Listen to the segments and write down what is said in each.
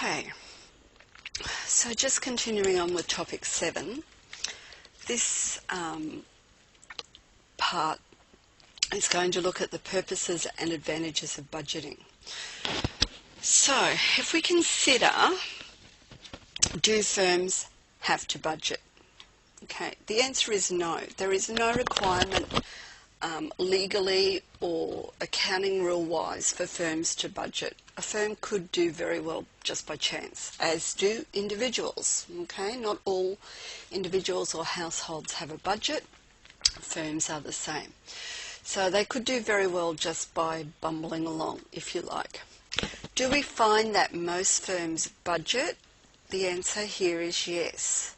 Okay, so just continuing on with topic 7, this part is going to look at the purposes and advantages of budgeting. So, if we consider, do firms have to budget? Okay, the answer is no. There is no requirement legally or accounting rule-wise for firms to budget. A firm could do very well just by chance, as do individuals. Okay, not all individuals or households have a budget. Firms are the same. So they could do very well just by bumbling along, if you like. Do we find that most firms budget? The answer here is yes.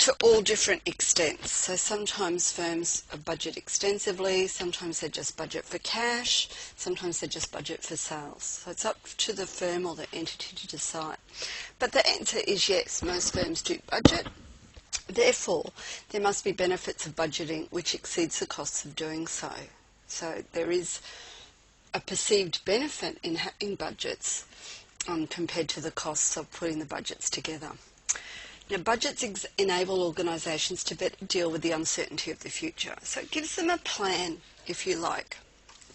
To all different extents. So sometimes firms budget extensively, sometimes they just budget for cash, sometimes they just budget for sales. So it's up to the firm or the entity to decide. But the answer is yes, most firms do budget. Therefore, there must be benefits of budgeting which exceeds the costs of doing so. So there is a perceived benefit in having budgets compared to the costs of putting the budgets together. Now, budgets enable organisations to better deal with the uncertainty of the future. So it gives them a plan, if you like,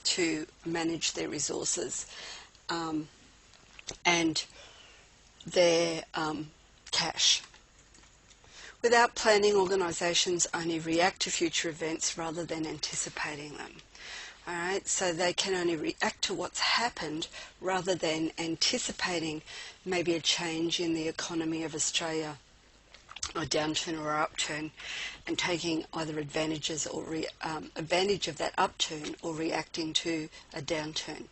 to manage their resources and their cash. Without planning, organisations only react to future events rather than anticipating them. All right, so they can only react to what's happened rather than anticipating maybe a change in the economy of Australia, or downturn or upturn, and taking either advantage of that upturn or reacting to a downturn.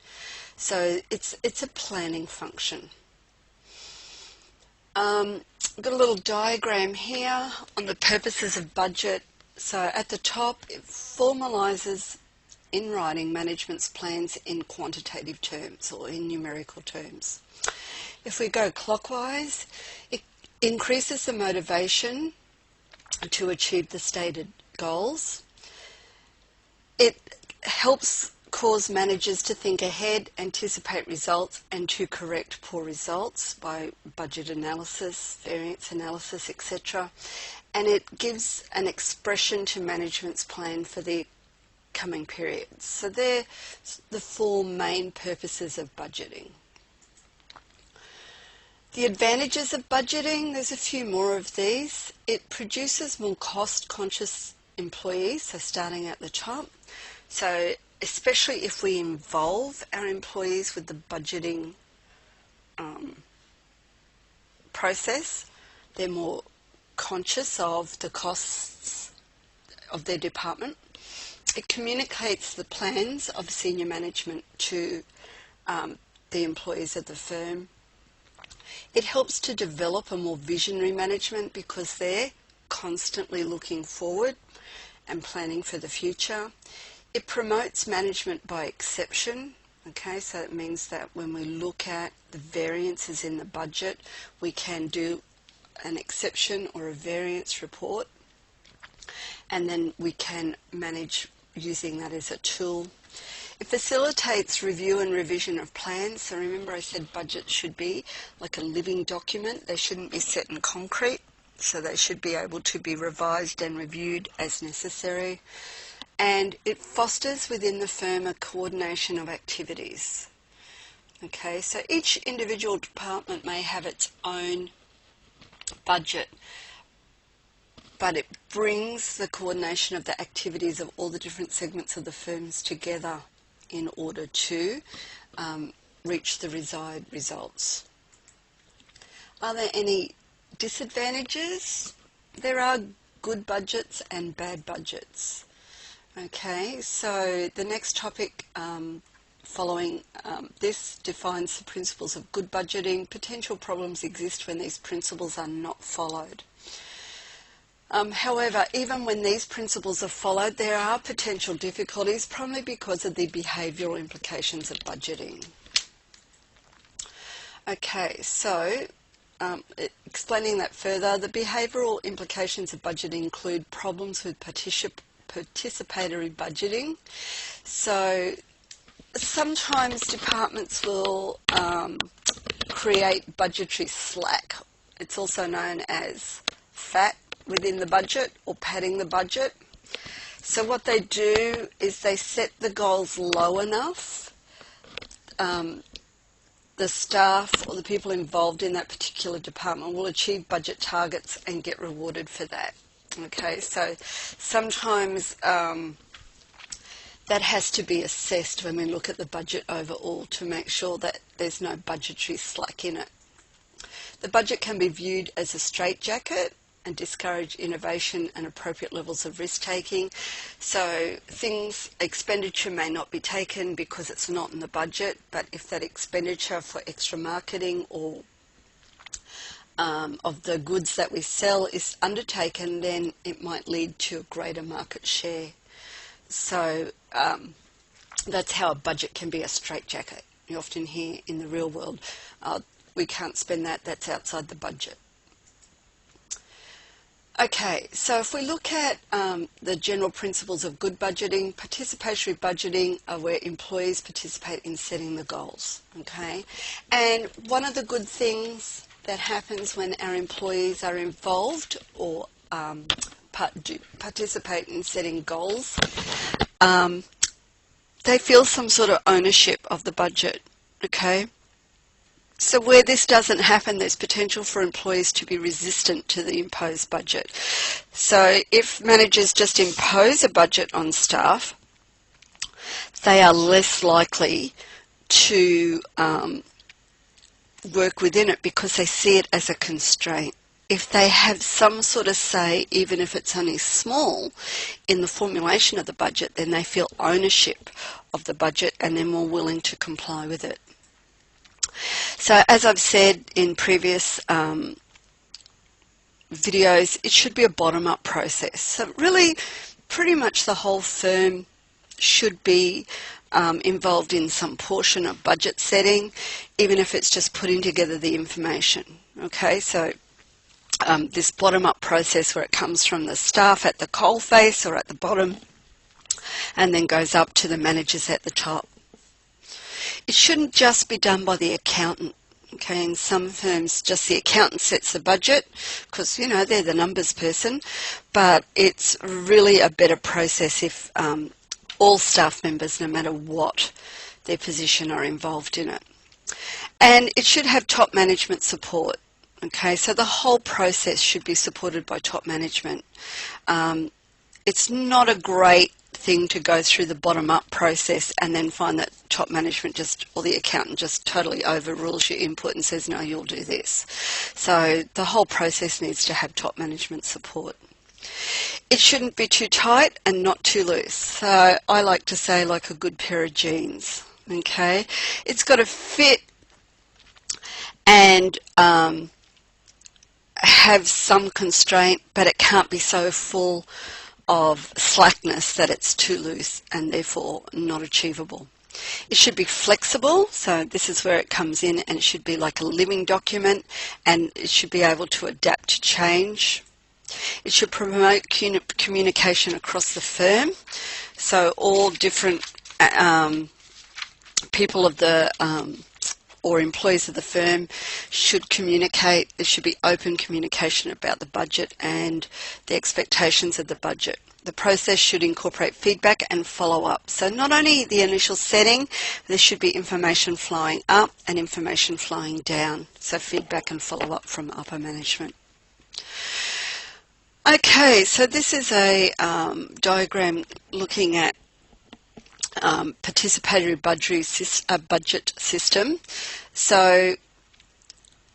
So it's a planning function. I've got a little diagram here on the purposes of budget. So at the top, it formalises in writing management's plans in quantitative terms or in numerical terms. If we go clockwise, it increases the motivation to achieve the stated goals. It helps cause managers to think ahead, anticipate results, and to correct poor results by budget analysis, variance analysis, etc. And it gives an expression to management's plan for the coming periods. So they're the 4 main purposes of budgeting. The advantages of budgeting, there's a few more of these. It produces more cost-conscious employees, so starting at the top. So especially if we involve our employees with the budgeting process, they're more conscious of the costs of their department. It communicates the plans of senior management to the employees of the firm. It helps to develop a more visionary management because they're constantly looking forward and planning for the future. It promotes management by exception. Okay, so it means that when we look at the variances in the budget, we can do an exception or a variance report, and then we can manage using that as a tool. It facilitates review and revision of plans. So remember I said budgets should be like a living document. They shouldn't be set in concrete. So they should be able to be revised and reviewed as necessary. And it fosters within the firm a coordination of activities. Okay, so each individual department may have its own budget, but it brings the coordination of the activities of all the different segments of the firms together in order to reach the desired results. Are there any disadvantages? There are good budgets and bad budgets. Okay, so the next topic following this defines the principles of good budgeting. Potential problems exist when these principles are not followed. However, even when these principles are followed, there are potential difficulties, probably because of the behavioural implications of budgeting. Okay, so explaining that further, the behavioural implications of budgeting include problems with participatory budgeting. So sometimes departments will create budgetary slack. It's also known as fat within the budget or padding the budget. So what they do is they set the goals low enough. The staff or the people involved in that particular department will achieve budget targets and get rewarded for that. Okay, so sometimes that has to be assessed when we look at the budget overall to make sure that there's no budgetary slack in it. The budget can be viewed as a straitjacket and discourage innovation and appropriate levels of risk-taking. So expenditure may not be taken because it's not in the budget, but if that expenditure for extra marketing or of the goods that we sell is undertaken, then it might lead to a greater market share. So that's how a budget can be a straitjacket. You often hear in the real world, we can't spend that, that's outside the budget. Okay, so if we look at the general principles of good budgeting, participatory budgeting are where employees participate in setting the goals, okay? And one of the good things that happens when our employees are involved or participate in setting goals, they feel some sort of ownership of the budget, okay? So where this doesn't happen, there's potential for employees to be resistant to the imposed budget. So if managers just impose a budget on staff, they are less likely to work within it because they see it as a constraint. If they have some sort of say, even if it's only small, in the formulation of the budget, then they feel ownership of the budget and they're more willing to comply with it. So as I've said in previous videos, it should be a bottom-up process. So really, pretty much the whole firm should be involved in some portion of budget setting, even if it's just putting together the information. Okay, so this bottom-up process where it comes from the staff at the coalface or at the bottom and then goes up to the managers at the top. It shouldn't just be done by the accountant. Okay, in some firms, just the accountant sets the budget because, you know, they're the numbers person, but it's really a better process if all staff members, no matter what their position, are involved in it. And it should have top management support. Okay, so the whole process should be supported by top management. It's not a great thing to go through the bottom-up process and then find that top management or the accountant just totally overrules your input and says, no, you'll do this. So the whole process needs to have top management support. It shouldn't be too tight and not too loose. So I like to say like a good pair of jeans. Okay, it's got to fit and have some constraint, but it can't be so full of slackness that it's too loose and therefore not achievable. It should be flexible, so this is where it comes in, and it should be like a living document and it should be able to adapt to change. It should promote communication across the firm, so all different people of the or employees of the firm should communicate. There should be open communication about the budget and the expectations of the budget. The process should incorporate feedback and follow-up. So not only the initial setting, there should be information flowing up and information flowing down. So feedback and follow-up from upper management. Okay, so this is a diagram looking at participatory budget system. So,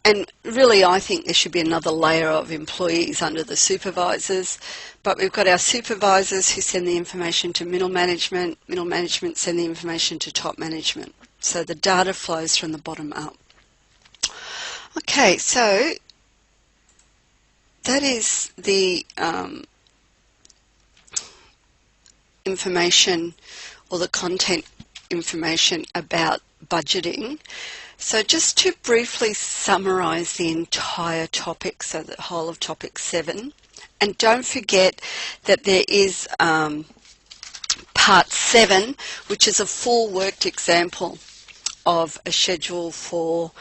and really I think there should be another layer of employees under the supervisors, but we've got our supervisors who send the information to middle management send the information to top management. So the data flows from the bottom up. Okay, so that is the information or the content information about budgeting. So just to briefly summarise the entire topic, so the whole of topic 7, and don't forget that there is Part 7, which is a full worked example of a schedule for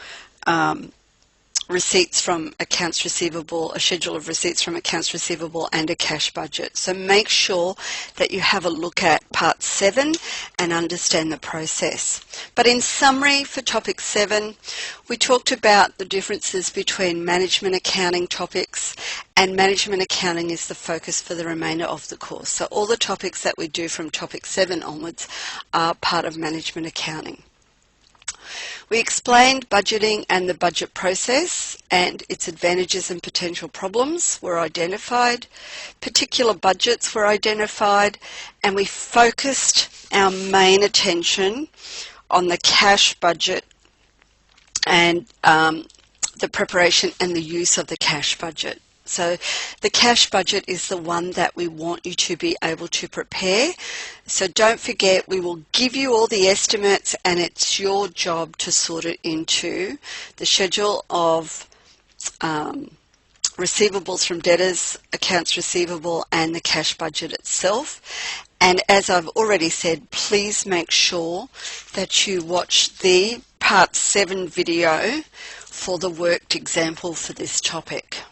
receipts from accounts receivable, a schedule of receipts from accounts receivable and a cash budget. So make sure that you have a look at Part 7 and understand the process. But in summary, for Topic 7, we talked about the differences between management accounting topics, and management accounting is the focus for the remainder of the course. So all the topics that we do from Topic 7 onwards are part of management accounting. We explained budgeting and the budget process, and its advantages and potential problems were identified. Particular budgets were identified, and we focused our main attention on the cash budget and the preparation and the use of the cash budget. So the cash budget is the one that we want you to be able to prepare. So don't forget, we will give you all the estimates, and it's your job to sort it into the schedule of receivables from debtors, accounts receivable, and the cash budget itself. And as I've already said, please make sure that you watch the Part 7 video for the worked example for this topic.